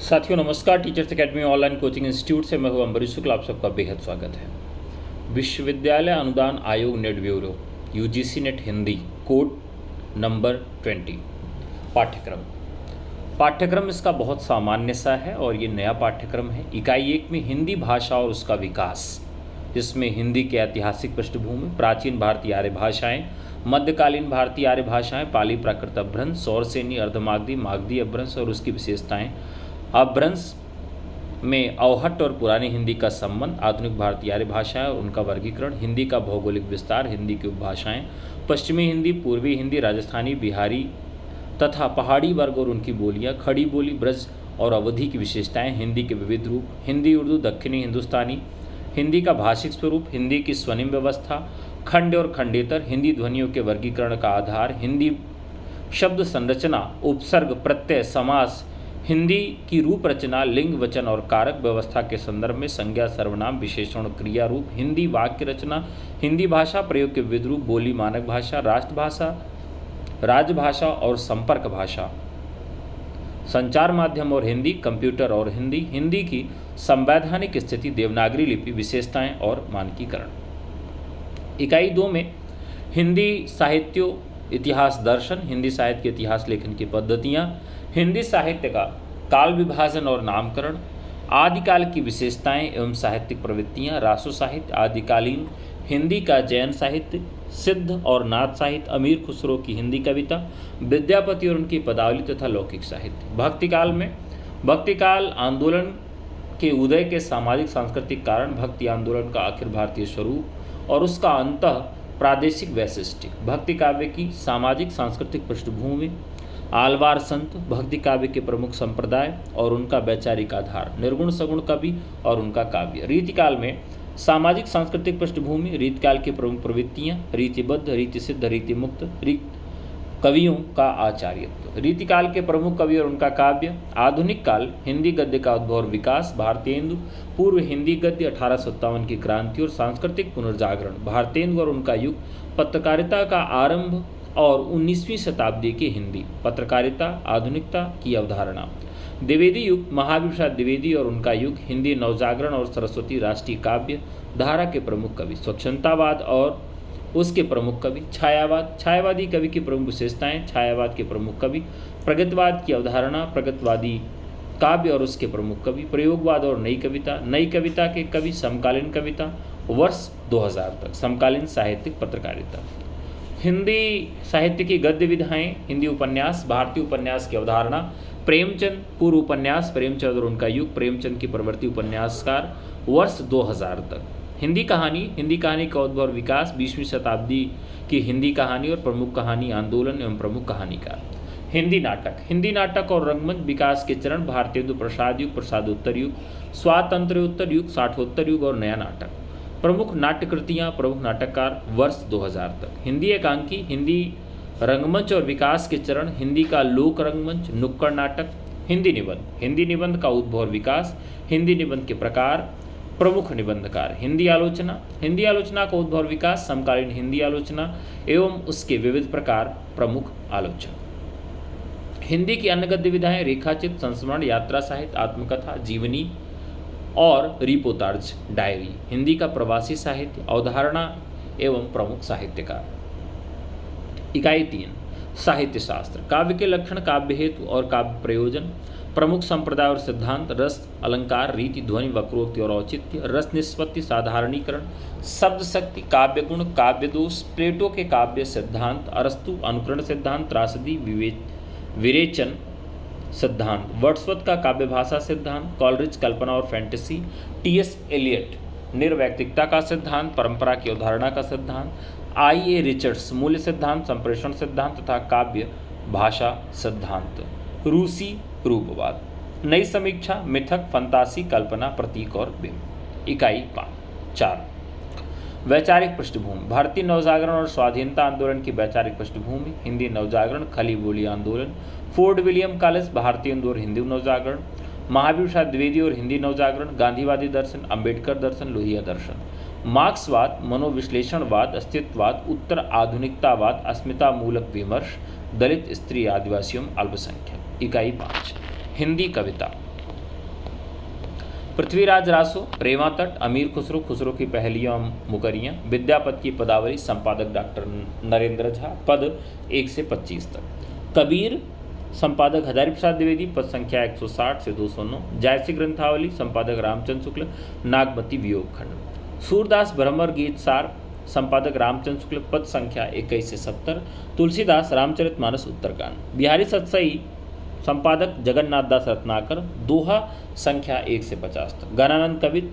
साथियों नमस्कार। Teachers academy online coaching institute से मैं हूं अम्बरीश शुक्ल, आप सबका बेहद स्वागत है। विश्वविद्यालय अनुदान आयोग net bureau UGC net Hindi code number 20 पाठ्यक्रम इसका बहुत सामान्य सा है और ये नया पाठ्यक्रम है। इकाई 1 में हिंदी भाषा और उसका विकास, जिसमें हिंदी के ऐतिहासिक पृष्ठभूमि, प्राचीन भारतीय आर्य भाषाएं, मध्यकालीन भारतीय आर्य भाषाएं, पाली प्राकृत अपभ्रंश, सौरसेनी अर्धमागधी मागधी अपभ्रंश और उसकी विशेषताएं, अपभ्रंश में अवहट्ट और पुरानी हिंदी का संबंध, आधुनिक भारतीय आर्य भाषाएं और उनका वर्गीकरण, हिंदी का भौगोलिक विस्तार, हिंदी की उपभाषाएं, पश्चिमी हिंदी, पूर्वी हिंदी, राजस्थानी, बिहारी तथा पहाड़ी वर्ग और उनकी बोलियां, खड़ी बोली, ब्रज और अवधी की विशेषताएं, हिंदी के विविध रूप, हिंदी उर्दू दक्षिणी हिंदुस्तानी, हिंदी का भाषिक स्वरूप, हिंदी की स्वनिम व्यवस्था, खंड और खंडेतर, हिंदी ध्वनियों के वर्गीकरण का आधार, हिंदी शब्द संरचना, उपसर्ग, प्रत्यय, समास, हिंदी की रूप रचना, लिंग, वचन और कारक व्यवस्था के संदर्भ में संज्ञा, सर्वनाम, विशेषण, क्रिया रूप, हिंदी वाक्य रचना, हिंदी भाषा प्रयोग के विविध रूप, बोली, मानक भाषा, राष्ट्रभाषा, राजभाषा और संपर्क भाषा, संचार माध्यम और हिंदी, कंप्यूटर और हिंदी, हिंदी की संवैधानिक स्थिति, देवनागरी लिपि, विशेषताएं और मानकीकरण। इकाई 2 में हिंदी साहित्य इतिहास दर्शन, हिंदी साहित्य के इतिहास लेखन की पद्धतियां, हिंदी साहित्य का काल विभाजन और नामकरण, आदिकाल की विशेषताएं एवं साहित्यिक प्रवृत्तियां, रासो साहित्य, आदिकालीन हिंदी का जैन साहित्य, सिद्ध और नाथ साहित्य, अमीर खुसरो की हिंदी कविता, विद्यापति और उनकी पदावली तथा लौकिक साहित्य। भक्तिकाल में भक्तिकाल आंदोलन के उदय के सामाजिक सांस्कृतिक कारण, भक्ति आंदोलन का अखिल भारतीय स्वरूप और उसका अंतः प्रादेशिक वैशिष्ट्य, भक्ति काव्य की सामाजिक सांस्कृतिक पृष्ठभूमि, आलवार संत, भक्ति काव्य के प्रमुख संप्रदाय और उनका वैचारिक आधार, निर्गुण सगुण कवि और उनका काव्य। रीतिकाल में सामाजिक सांस्कृतिक पृष्ठभूमि, रीतिकाल की प्रमुख प्रवृत्तियां, रीतिबद्ध, रीति सिद्ध, रीति मुक्त कवियों का आचार्यत्व। रीतिकाल के प्रमुख कवि और उनका काव्य। आधुनिक काल, हिंदी गद्य का उद्भव और विकास, भारतेंदु, पूर्व हिंदी गद्य, 1857 की क्रांति और सांस्कृतिक पुनर्जागरण, भारतेंदु और उनका युग, पत्रकारिता का आरंभ और 19वीं शताब्दी की हिंदी, पत्रकारिता, आधुनिकता की अवधारणा, द्विवेदी युग, महावीर प्रसाद द्विवेदी और उनका युग, हिंदी नवजागरण और सरस्वती राष्ट्रीय काव्य धारा के प्रमुख कवि, स्वच्छंदतावाद और उसके प्रमुख कवि, छायावाद, छायावादी कवि की प्रमुख विशेषताएं, छायावाद के प्रमुख कवि, प्रगतिवाद की अवधारणा, प्रगतिवादी काव्य और उसके प्रमुख कवि, प्रयोगवाद और नई कविता, नई कविता के कवि, समकालीन कविता, वर्ष 2000 तक, समकालीन साहित्यिक पत्रकारिता। हिंदी साहित्य की गद्य विधाएं, हिंदी उपन्यास, भारतीय उपन्यास की अवधारणा, प्रेमचंद, पूर्व उपन्यास, प्रेमचंद और उनका युग, प्रेमचंद की प्रवृत्ति, उपन्यासकार, वर्ष 2000 तक। हिंदी कहानी का उद्भव और विकास, 20वीं शताब्दी की हिंदी कहानी और प्रमुख कहानी आंदोलन एवं प्रमुख कहानीकार। हिंदी नाटक और रंगमंच विकास के चरण, भारतेंदु प्रसाद युग, प्रसादोत्तर युग, स्वातंत्र्योत्तर युग, साठोत्तर युग और नया नाटक। प्रमुख नाट्यकृतियाँ, प्रमुख नाटककार, वर्ष 2000 तक। हिंदी एकांकी, हिंदी रंगमंच और विकास के चरण, हिंदी का लोक रंगमंच, नुक्कड़ नाटक। हिंदी निबंध का उद्भव और विकास, हिंदी निबंध के प्रकार, प्रमुख निबंधकार। हिंदी आलोचना का उद्भव और विकास, समकालीन हिंदी आलोचना एवं उसके विविध प्रकार, प्रमुख आलोचक। हिंदी की अन्य गद्य विधाएं, रेखाचित्र, संस्मरण, यात्रा साहित्य, आत्मकथा, जीवनी और रिपोर्टाज, डायरी। हिंदी का प्रवासी साहित्य, अवधारणा एवं प्रमुख साहित्यकार। इकाई 3 साहित्य शास्त्र, काव्य के लक्षण, काव्य हेतु और काव्य प्रयोजन, प्रमुख संप्रदाय और सिद्धांत, रस, अलंकार, रीति, ध्वनि, वक्रोक्ति और औचित्य, रस निष्पत्ति, साधारणीकरण, शब्द शक्ति, काव्य गुण, काव्य दोष, प्लेटो के काव्य सिद्धांत, अरस्तु अनुकरण सिद्धांत, त्रासदी, विरेचन सिद्धांत, वर्ड्सवर्थ का काव्य भाषा सिद्धांत, कॉलरिज कल्पना और फैंटेसी, टी.एस. एलियट निर्वैयक्तिकता का सिद्धांत, परंपरा की अवधारणा का सिद्धांत, आई.ए. रिचर्ड्स मूल्य सिद्धांत, संप्रेषण सिद्धांत तथा काव्य भाषा सिद्धांत, रूसी रूपवाद, नई समीक्षा, मिथक, फंतासी, कल्पना, प्रतीक और बिंब। इकाई 4 वैचारिक पृष्ठभूमि, भारतीय नवजागरण और स्वाधीनता आंदोलन की वैचारिक पृष्ठभूमि, हिंदी नवजागरण, खली बोली आंदोलन, फोर्ट विलियम कॉलेज, भारतीय और हिंदी नवजागरण, महावीर प्रसाद द्विवेदी और हिंदी नवजागरण, गांधीवादी दर्शन, अंबेडकर दर्शन, लोहिया दर्शन, मार्क्सवाद, मनोविश्लेषणवाद, अस्तित्ववाद, उत्तर आधुनिकतावाद, अस्मिता मूलक विमर्श, दलित, स्त्री, आदिवासियों, अल्पसंख्यक। इकाई 5 हिंदी कविता, पृथ्वीराज रासो, प्रेमा तट, अमीर खुसरो, खुसरो की पहेलियां मुकरियां, विद्यापति की पदावली, संपादक डॉक्टर नरेंद्र झा, पद 1 से 25 तक। कबीर, संपादक हजारी प्रसाद द्विवेदी, पद संख्या 160 से 209। जायसी ग्रंथावली, संपादक रामचंद्र शुक्ल, नागमती वियोग खंड। सूरदास भ्रमर गीत सार, संपादक रामचंद्र शुक्ल, पद संख्या 21 से 70। तुलसीदास रामचरितमानस उत्तरकांड। बिहारी सतसई, संपादक जगन्नाथ दास रत्नाकर, दोहा संख्या 1 से 50 तक। ज्ञानानंद कवित,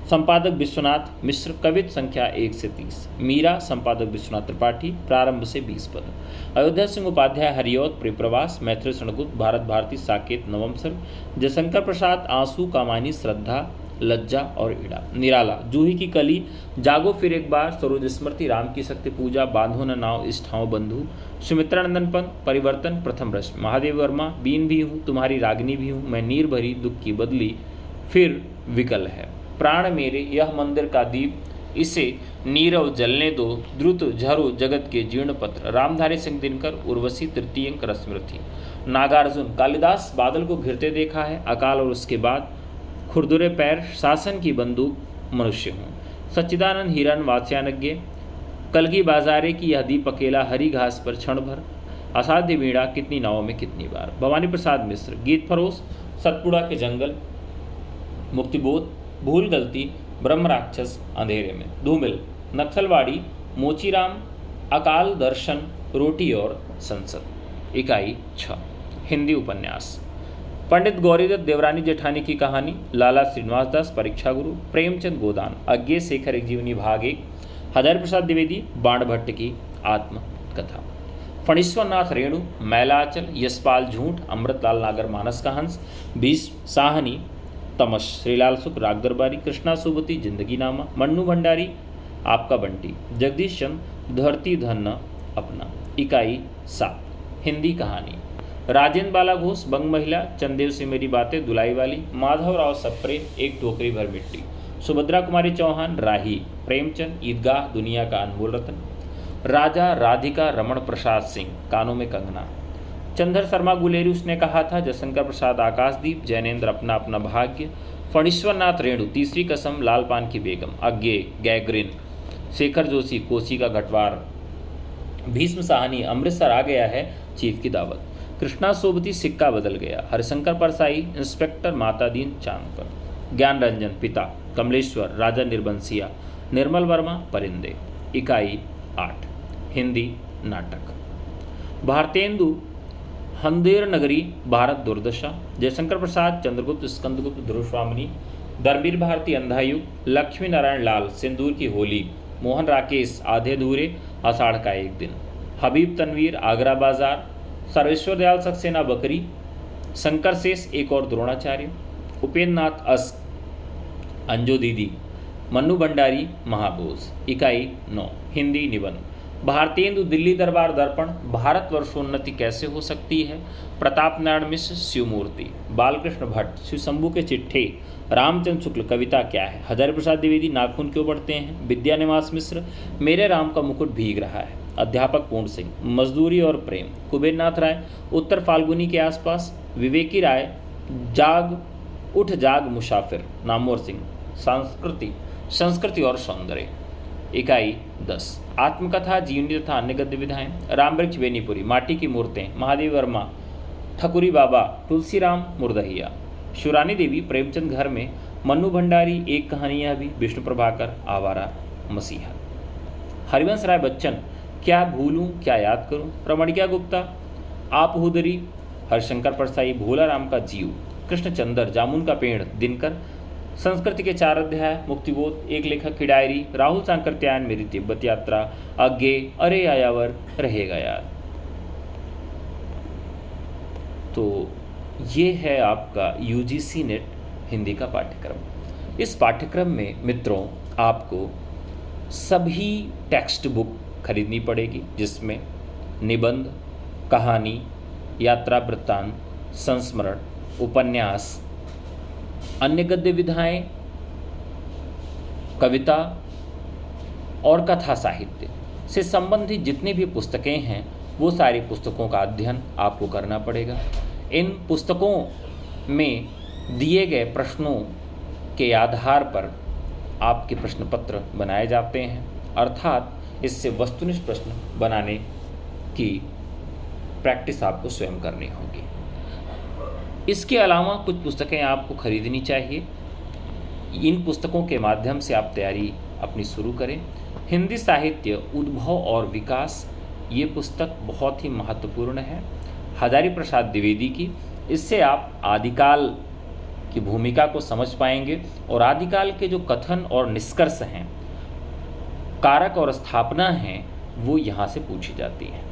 संपादक विश्वनाथ मिश्र, कवित संख्या 1 से 30। मीरा, संपादक विश्वनाथ त्रिपाठी, प्रारंभ से 20 पद। अयोध्या सिंह उपाध्याय, हरिऔध प्रियप्रवास, मैथिली शरणगुप्त, भारत भारती साकेत, नवम सर्ग। जयशंकर प्रसाद, आंसू, कामायनी, श्रद्धा, लज्जा और ईड़ा। निराला, जूही की कली, जागो फिर एक बार, सरोज स्मृति, राम की शक्ति पूजा, बांधो न नाव इस ठाव बंधु, सुमित्रानंदन पंत, परिवर्तन, प्रथम रश्मि। महादेव वर्मा, बीन भी हूँ तुम्हारी रागनी भी हूँ, मैं नीर भरी दुख की बदली फिर विकल है। प्राण मेरे यह मंदिर का दीप, इसे नीरव जलने दो, द्रुत झरो जगत के जीर्ण पत्र। रामधारी सिंह दिनकर, उर्वशी, तृतीय अंक, रस्मृति। नागार्जुन, कालिदास, बादल को घिरते देखा है, अकाल और उसके बाद, खुरदुरे पैर, शासन की बंदूक, मनुष्य हूँ। सच्चिदानंद हिरन, वात्स्यायज्ञ, कलगी बाजारे की यह दीप अकेला, हरी घास पर क्षण भर, असाध्य वीणा, कितनी नावों में कितनी बार। भवानी प्रसाद मिश्र, गीत फरोश, सतपुड़ा के जंगल, मुक्तिबोध, भूल गलती, ब्रह्म राक्षस, अंधेरे में। धूमिल, नक्सलवाड़ी, मोचीराम, अकाल दर्शन, रोटी और संसद। इकाई 6। हिंदी उपन्यास। पंडित गौरीदत्त देवरानी जेठानी की कहानी, लाला श्रीनिवास दास, परीक्षा गुरु, प्रेमचंद गोदान, अज्ञे शेखर एक जीवनी भाग 1, हजारी प्रसाद द्विवेदी, बाणभट्ट की आत्मकथा। फणीश्वरनाथ रेणु, मैलाचल, यशपाल झूठ, अमृतलाल नागर, मानस का हंस, भीष्म, साहनी, तमश, श्रीलाल सुख, राग दरबारी, कृष्णा सुबती, जिंदगी नामा, मन्नू भंडारी, आपका बंटी, जगदीश चंद, धरती धन्ना अपना। इकाई 7। हिंदी कहानी। राजेंद्र बाला घोष, बंग महिला, चंदेव से मेरी बातें, दुलाई वाली, माधव राव सप्रे, एक टोकरी भर मिट्टी, सुभद्रा कुमारी चौहान, राही, प्रेमचंद, ईदगाह, दुनिया का अनमोल रत्न, राजा राधिका, रमण प्रसाद सिंह, कानों में कंगना, चंद्र शर्मा गुलेरी, उसने कहा था, जयशंकर प्रसाद, आकाशदीप, जैनेन्द्र, अपना अपना भाग्य, फणीश्वरनाथ रेणु, तीसरी कसम, लाल पान की बेगम, अज्ञे, गैग्रिन, शेखर जोशी, कोसी का घटवार, भीष्म साहनी, अमृतसर आ गया है, चीफ की दावत, कृष्णा सोबती, सिक्का बदल गया, हरिशंकर परसाई, इंस्पेक्टर, मातादीन चांदकर, ज्ञान रंजन, पिता, कमलेश्वर, राजा निर्बंसिया, निर्मल वर्मा, परिंदे। इकाई 8। हिंदी नाटक। भारतेंदु, हंदेर नगरी, भारत दुर्दशा, जयशंकर प्रसाद, चंद्रगुप्त, स्कंदगुप्त, ध्रुवस्वामिनी, धर्मवीर भारती, अंधायुग, लक्ष्मी नारायण लाल, सिंदूर की होली, मोहन राकेश, आधे अधूरे, आषाढ़ का एक दिन, हबीब तनवीर, आगरा बाजार, सर्वेश्वर दयाल सक्सेना, बकरी, शंकर शेष, एक और द्रोणाचार्य, उपेंद्र नाथ अस, अंजो दीदी, मन्नू भंडारी, महाबोज। इकाई 9। हिंदी निबंध। भारतेंदु, दिल्ली दरबार दर्पण, भारतवर्षोन्नति कैसे हो सकती है, प्रताप नारायण मिश्र, शिवमूर्ति, बालकृष्ण भट्ट, शिव शंभू के चिट्ठे, रामचंद्र शुक्ल, कविता क्या है, हजारी प्रसाद द्विवेदी, नाखून क्यों बढ़ते हैं, विद्यानिवास मिश्र, मेरे राम का मुकुट भीग रहा है, अध्यापक पूर्ण सिंह, मजदूरी और प्रेम, कुबेरनाथ राय, उत्तर फाल्गुनी के आसपास, विवेकी राय, उठ जाग मुसाफिर, नामवर सिंह, संस्कृति और सौंदर्य। इकाई 10। आत्मकथा, जीवनी तथा अन्य गद्य विधाएं, रामवृक्ष बेनीपुरी, माटी की मूर्तें, महादेव वर्मा, ठकुरी बाबा, तुलसीराम मुर्दहिया, शिवरानी देवी, प्रेमचंद घर में, मन्नू भंडारी, एक कहानियाँ भी, विष्णु प्रभाकर, आवारा मसीहा, हरिवंश राय बच्चन, क्या भूलूं क्या याद करूं, रमणिका गुप्ता, आप हुदरी, हरिशंकर परसाई, भोला राम का जीव, कृष्णचंद्र, जामुन का पेड़, दिनकर, संस्कृति के 4 अध्याय, मुक्तिबोध, एक लेखक की डायरी, राहुल सांकृत्यायन, मेरी तिब्बत यात्रा, अज्ञे, अरे आयावर रहेगा यार। तो ये है आपका UGC नेट हिंदी का पाठ्यक्रम। इस पाठ्यक्रम में मित्रों आपको सभी टेक्स्ट बुक खरीदनी पड़ेगी, जिसमें निबंध, कहानी, यात्रा वृत्तांत, संस्मरण, उपन्यास, अन्य गद्य विधाएं, कविता और कथा साहित्य से संबंधित जितनी भी पुस्तकें हैं वो सारी पुस्तकों का अध्ययन आपको करना पड़ेगा। इन पुस्तकों में दिए गए प्रश्नों के आधार पर आपके प्रश्न पत्र बनाए जाते हैं, अर्थात इससे वस्तुनिष्ठ प्रश्न बनाने की प्रैक्टिस आपको स्वयं करनी होगी। इसके अलावा कुछ पुस्तकें आपको खरीदनी चाहिए। इन पुस्तकों के माध्यम से आप तैयारी अपनी शुरू करें। हिंदी साहित्य उद्भव और विकास, ये पुस्तक बहुत ही महत्वपूर्ण है, हजारी प्रसाद द्विवेदी की। इससे आप आदिकाल की भूमिका को समझ पाएंगे और आदिकाल के जो कथन और निष्कर्ष हैं, कारक और स्थापना हैं, वो यहाँ से पूछी जाती हैं।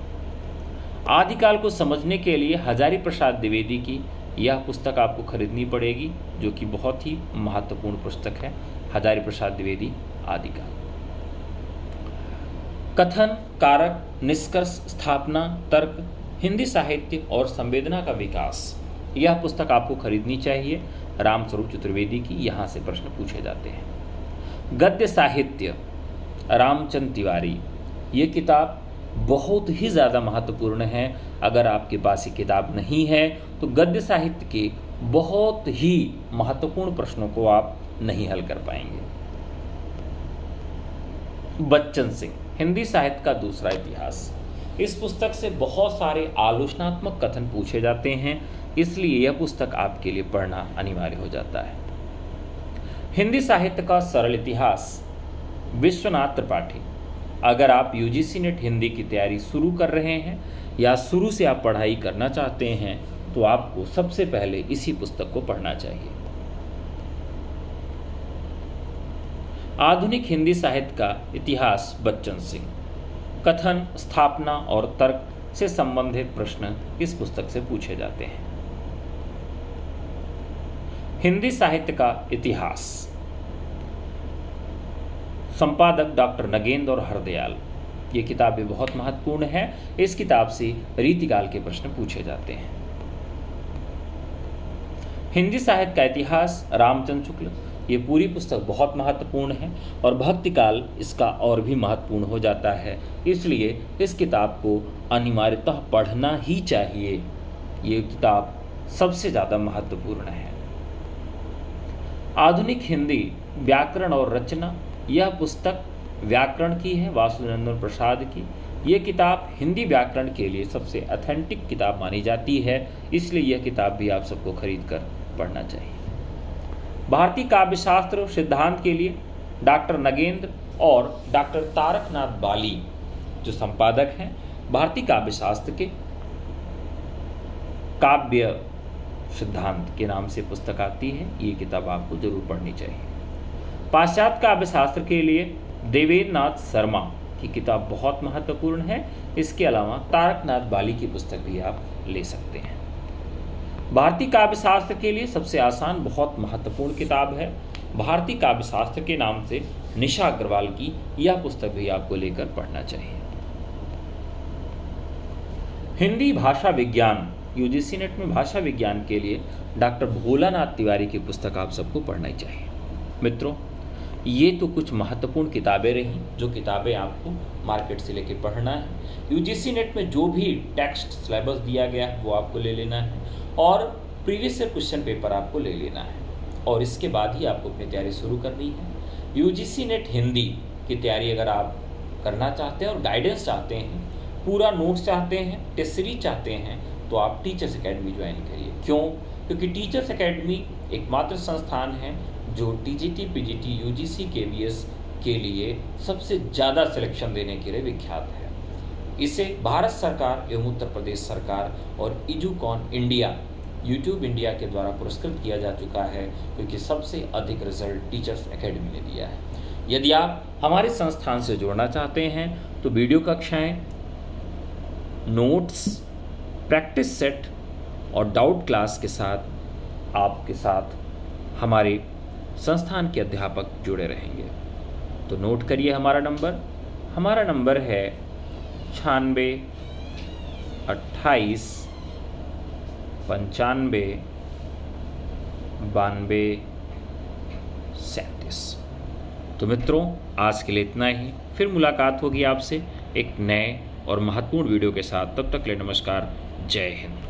आदिकाल को समझने के लिए हजारी प्रसाद द्विवेदी की यह पुस्तक आपको खरीदनी पड़ेगी, जो कि बहुत ही महत्वपूर्ण पुस्तक है, हजारी प्रसाद द्विवेदी आदिकाल। कथन, कारक, निष्कर्ष, स्थापना, तर्क, हिंदी साहित्य और संवेदना का विकास, यह पुस्तक आपको खरीदनी चाहिए, रामस्वरूप चतुर्वेदी की। यहाँ से प्रश्न पूछे जाते हैं। गद्य साहित्य, रामचंद्र तिवारी, ये किताब बहुत ही ज़्यादा महत्वपूर्ण है। अगर आपके पास ये किताब नहीं है तो गद्य साहित्य के बहुत ही महत्वपूर्ण प्रश्नों को आप नहीं हल कर पाएंगे। बच्चन सिंह, हिंदी साहित्य का दूसरा इतिहास, इस पुस्तक से बहुत सारे आलोचनात्मक कथन पूछे जाते हैं, इसलिए यह पुस्तक आपके लिए पढ़ना अनिवार्य हो जाता है। हिंदी साहित्य का सरल इतिहास, विश्वनाथ त्रिपाठी। अगर आप यूजीसी नेट हिंदी की तैयारी शुरू कर रहे हैं या शुरू से आप पढ़ाई करना चाहते हैं तो आपको सबसे पहले इसी पुस्तक को पढ़ना चाहिए। आधुनिक हिंदी साहित्य का इतिहास, बच्चन सिंह। कथन, स्थापना और तर्क से संबंधित प्रश्न इस पुस्तक से पूछे जाते हैं। हिंदी साहित्य का इतिहास, संपादक डॉक्टर नगेंद्र और हरदयाल। ये किताब भी बहुत महत्वपूर्ण है। इस किताब से रीतिकाल के प्रश्न पूछे जाते हैं। हिंदी साहित्य का इतिहास, रामचंद्र शुक्ल। ये पूरी पुस्तक बहुत महत्वपूर्ण है और भक्तिकाल इसका और भी महत्वपूर्ण हो जाता है, इसलिए इस किताब को अनिवार्यतः पढ़ना ही चाहिए। ये किताब सबसे ज़्यादा महत्वपूर्ण है। आधुनिक हिंदी व्याकरण और रचना, यह पुस्तक व्याकरण की है, वासुदेव प्रसाद की। यह किताब हिंदी व्याकरण के लिए सबसे ऑथेंटिक किताब मानी जाती है, इसलिए यह किताब भी आप सबको खरीद कर पढ़ना चाहिए। भारतीय काव्यशास्त्र सिद्धांत के लिए डॉक्टर नगेंद्र और डॉक्टर तारकनाथ बाली जो संपादक हैं, भारतीय काव्यशास्त्र के काव्य सिद्धांत के नाम से पुस्तक आती है, ये किताब आपको जरूर पढ़नी चाहिए। पाश्चात्य काव्यशास्त्र के लिए देवेंद्र नाथ शर्मा की किताब बहुत महत्वपूर्ण है। इसके अलावा तारकनाथ बाली की पुस्तक भी आप ले सकते हैं। भारतीय काव्यशास्त्र के लिए सबसे आसान, बहुत महत्वपूर्ण किताब है, भारतीय काव्यशास्त्र के नाम से निशा अग्रवाल की यह पुस्तक भी आपको लेकर पढ़ना चाहिए। हिंदी भाषा विज्ञान, यूजीसी नेट में भाषा विज्ञान के लिए डॉक्टर भोलानाथ तिवारी की पुस्तक आप सबको पढ़ना चाहिए। मित्रों, ये तो कुछ महत्वपूर्ण किताबें रहीं जो किताबें आपको मार्केट से लेके पढ़ना है। यूजीसी नेट में जो भी टेक्स्ट सिलेबस दिया गया है वो आपको ले लेना है और प्रीवियस ईयर क्वेश्चन पेपर आपको ले लेना है और इसके बाद ही आपको अपनी तैयारी शुरू करनी है। यूजीसी नेट हिंदी की तैयारी अगर आप करना चाहते हैं और गाइडेंस चाहते हैं, पूरा नोट्स चाहते हैं, टेस्ट सीरीज चाहते हैं, तो आप टीचर्स अकेडमी ज्वाइन करिए। क्यों? क्योंकि टीचर्स अकेडमी एकमात्र संस्थान है जो टीजीटी, पीजीटी, यूजीसी, केवीएस के लिए सबसे ज़्यादा सिलेक्शन देने के लिए विख्यात है। इसे भारत सरकार एवं उत्तर प्रदेश सरकार और एजुकॉन इंडिया, यूट्यूब इंडिया के द्वारा पुरस्कृत किया जा चुका है, क्योंकि सबसे अधिक रिजल्ट टीचर्स अकेडमी ने दिया है। यदि आप हमारे संस्थान से जुड़ना चाहते हैं तो वीडियो कक्षाएं, नोट्स, प्रैक्टिस सेट और डाउट क्लास के साथ आपके साथ हमारे संस्थान के अध्यापक जुड़े रहेंगे। तो नोट करिए हमारा नंबर है 96 28 95 92 37। तो मित्रों, आज के लिए इतना ही। फिर मुलाकात होगी आपसे एक नए और महत्वपूर्ण वीडियो के साथ। तब तक के लिए नमस्कार, जय हिंद।